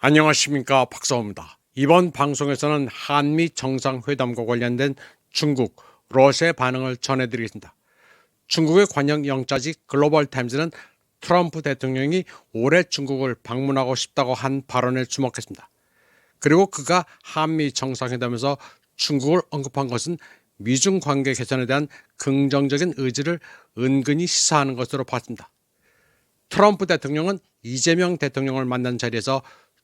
안녕하십니까, 박사호입니다. 이번 방송에서는 한미 정상회담과 관련된 중국, 러시아의 반응을 전해드리겠습니다. 중국의 관영 영자직 글로벌타임즈는 트럼프 대통령이 올해 중국을 방문하고 싶다고 한 발언에 주목했습니다. 그리고 그가 한미 정상회담에서 중국을 언급한 것은 미중 관계 개선에 대한 긍정적인 의지를 은근히 시사하는 것으로 봤습니다. 트럼프 대통령은 이재명 대통령을 만난 자리에서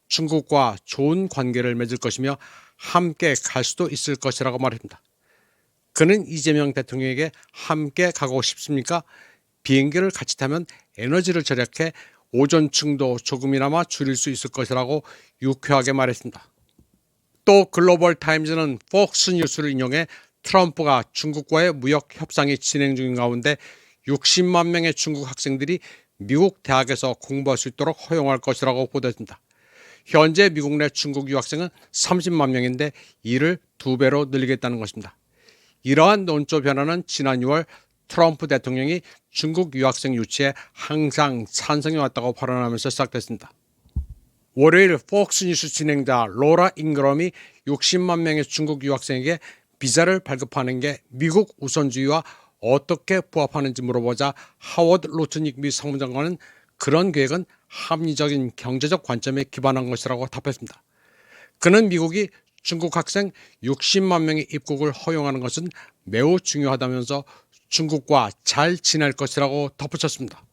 중국과 좋은 관계를 맺을 것이며 함께 갈 수도 있을 것이라고 말했습니다. 그는 이재명 대통령에게 함께 가고 싶습니까? 비행기를 같이 타면 에너지를 절약해 오존층도 조금이나마 줄일 수 있을 것이라고 유쾌하게 말했습니다. 또 글로벌 타임즈는 폭스 뉴스를 인용해 트럼프가 중국과의 무역 협상이 진행 중인 가운데 60만 명의 중국 학생들이 미국 대학에서 공부할 수 있도록 허용할 것이라고 보도했습니다. 현재 미국 내 중국 유학생은 30만 명인데 이를 2배로 늘리겠다는 것입니다. 이러한 논조 변화는 지난 6월 트럼프 대통령이 중국 유학생 유치에 항상 찬성해 왔다고 발언하면서 시작됐습니다. 월요일 폭스 뉴스 진행자 로라 잉그럼이 60만 명의 중국 유학생에게 비자를 발급하는 게 미국 우선주의와 어떻게 부합하는지 물어보자 하워드 로트닉 미 상무장관은 그런 계획은 합리적인 경제적 관점에 기반한 것이라고 답했습니다. 그는 미국이 중국 학생 60만 명의 입국을 허용하는 것은 매우 중요하다면서 중국과 잘 지낼 것이라고 덧붙였습니다.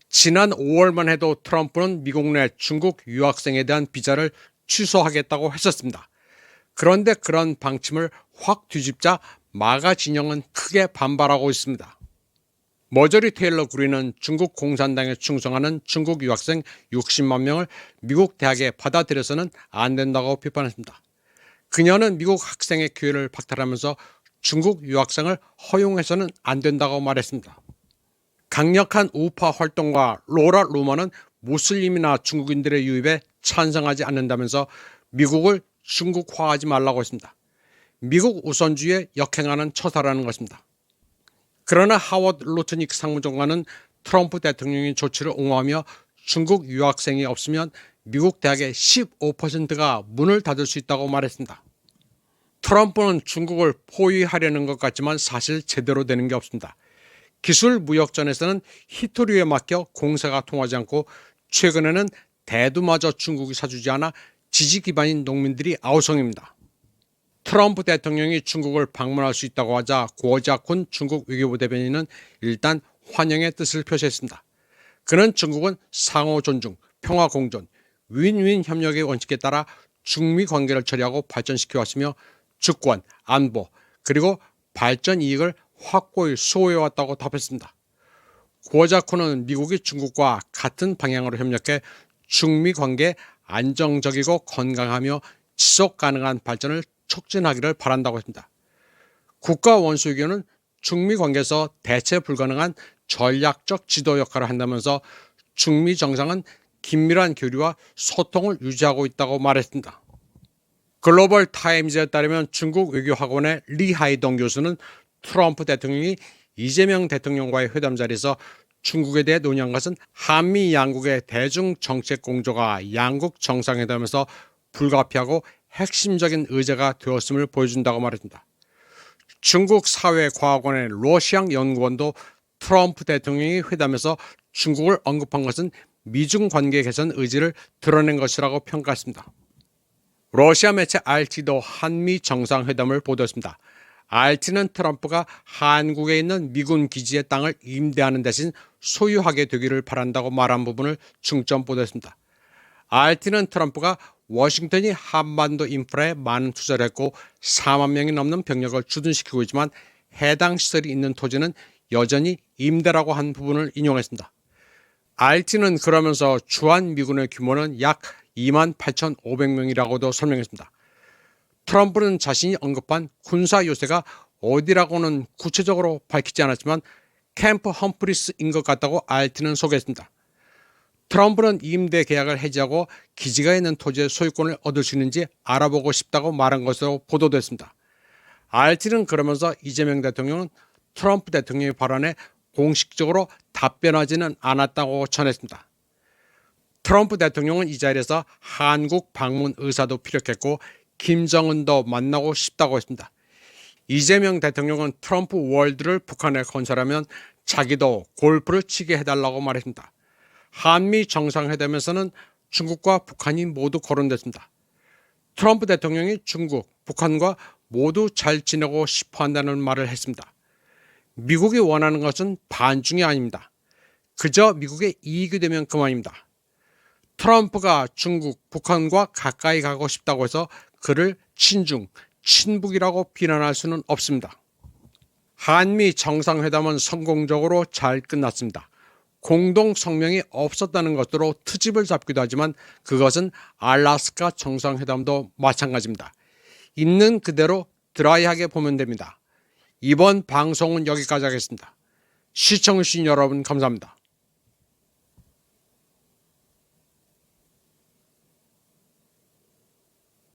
지난 5월만 해도 트럼프는 미국 내 중국 유학생에 대한 비자를 취소하겠다고 했었습니다. 그런데 그런 방침을 확 뒤집자 마가 진영은 크게 반발하고 있습니다. 머저리 테일러 구리는 중국 공산당에 충성하는 중국 유학생 60만 명을 미국 대학에 받아들여서는 안 된다고 비판했습니다. 그녀는 미국 학생의 기회를 박탈하면서 중국 유학생을 허용해서는 안 된다고 말했습니다. 강력한 우파 활동가 로라 루머는 무슬림이나 중국인들의 유입에 찬성하지 않는다면서 미국을 중국화하지 말라고 했습니다. 미국 우선주의에 역행하는 처사라는 것입니다. 그러나 하워드 로트닉 상무장관은 트럼프 대통령의 조치를 옹호하며 중국 유학생이 없으면 미국 대학의 15%가 문을 닫을 수 있다고 말했습니다. 트럼프는 중국을 포위하려는 것 같지만 사실 제대로 되는 게 없습니다. 기술 무역전에서는 히토류에 맡겨 공세가 통하지 않고 최근에는 대두마저 중국이 사주지 않아 지지 기반인 농민들이 아우성입니다. 트럼프 대통령이 중국을 방문할 수 있다고 하자 고자쿤 중국 외교부 대변인은 일단 환영의 뜻을 표시했습니다. 그는 중국은 상호 존중, 평화 공존, 윈윈 협력의 원칙에 따라 중미 관계를 처리하고 발전시켜 왔으며 주권, 안보, 그리고 발전 이익을 확고히 수호해 왔다고 답했습니다. 고자쿤은 미국이 중국과 같은 방향으로 협력해 중미 관계의 안정적이고 건강하며 지속 가능한 발전을 촉진하기를 바란다고 했습니다. 국가 원수외교는 중미 관계에서 대체 불가능한 전략적 지도 역할을 한다면서 중미 정상은 긴밀한 교류와 소통을 유지하고 있다고 말했습니다. 글로벌 타임즈에 따르면 중국 외교학원의 리하이동 교수는 트럼프 대통령이 이재명 대통령과의 회담 자리에서 중국에 대해 논의한 것은 한미 양국의 대중 정책 공조가 양국 정상회담에서 불가피하고 핵심적인 의제가 되었음을 보여준다고 말했습니다. 중국 사회과학원의 러시앙 연구원도 트럼프 대통령이 회담에서 중국을 언급한 것은 미중 관계 개선 의지를 드러낸 것이라고 평가했습니다. 러시아 매체 RT도 한미 정상회담을 보도했습니다. RT는 트럼프가 한국에 있는 미군 기지의 땅을 임대하는 대신 소유하게 되기를 바란다고 말한 부분을 중점 보도했습니다. RT는 트럼프가 워싱턴이 한반도 인프라에 많은 투자를 했고 4만 명이 넘는 병력을 주둔시키고 있지만 해당 시설이 있는 토지는 여전히 임대라고 한 부분을 인용했습니다. RT는 그러면서 주한미군의 규모는 약 28,500명이라고도 설명했습니다. 트럼프는 자신이 언급한 군사 요새가 어디라고는 구체적으로 밝히지 않았지만 캠프 험프리스인 것 같다고 RT는 소개했습니다. 트럼프는 임대 계약을 해지하고 기지가 있는 토지의 소유권을 얻을 수 있는지 알아보고 싶다고 말한 것으로 보도됐습니다. RT는 그러면서 이재명 대통령은 트럼프 대통령의 발언에 공식적으로 답변하지는 않았다고 전했습니다. 트럼프 대통령은 이 자리에서 한국 방문 의사도 피력했고 김정은도 만나고 싶다고 했습니다. 이재명 대통령은 트럼프 월드를 북한에 건설하면 자기도 골프를 치게 해달라고 말했습니다. 한미 정상회담에서는 중국과 북한이 모두 거론됐습니다. 트럼프 대통령이 중국, 북한과 모두 잘 지내고 싶어 한다는 말을 했습니다. 미국이 원하는 것은 반중이 아닙니다. 그저 미국의 이익이 되면 그만입니다. 트럼프가 중국, 북한과 가까이 가고 싶다고 해서 그를 친중, 친북이라고 비난할 수는 없습니다. 한미 정상회담은 성공적으로 잘 끝났습니다. 공동 성명이 없었다는 것으로 트집을 잡기도 하지만 그것은 알래스카 정상회담도 마찬가지입니다. 있는 그대로 드라이하게 보면 됩니다. 이번 방송은 여기까지 하겠습니다. 시청해주신 여러분 감사합니다.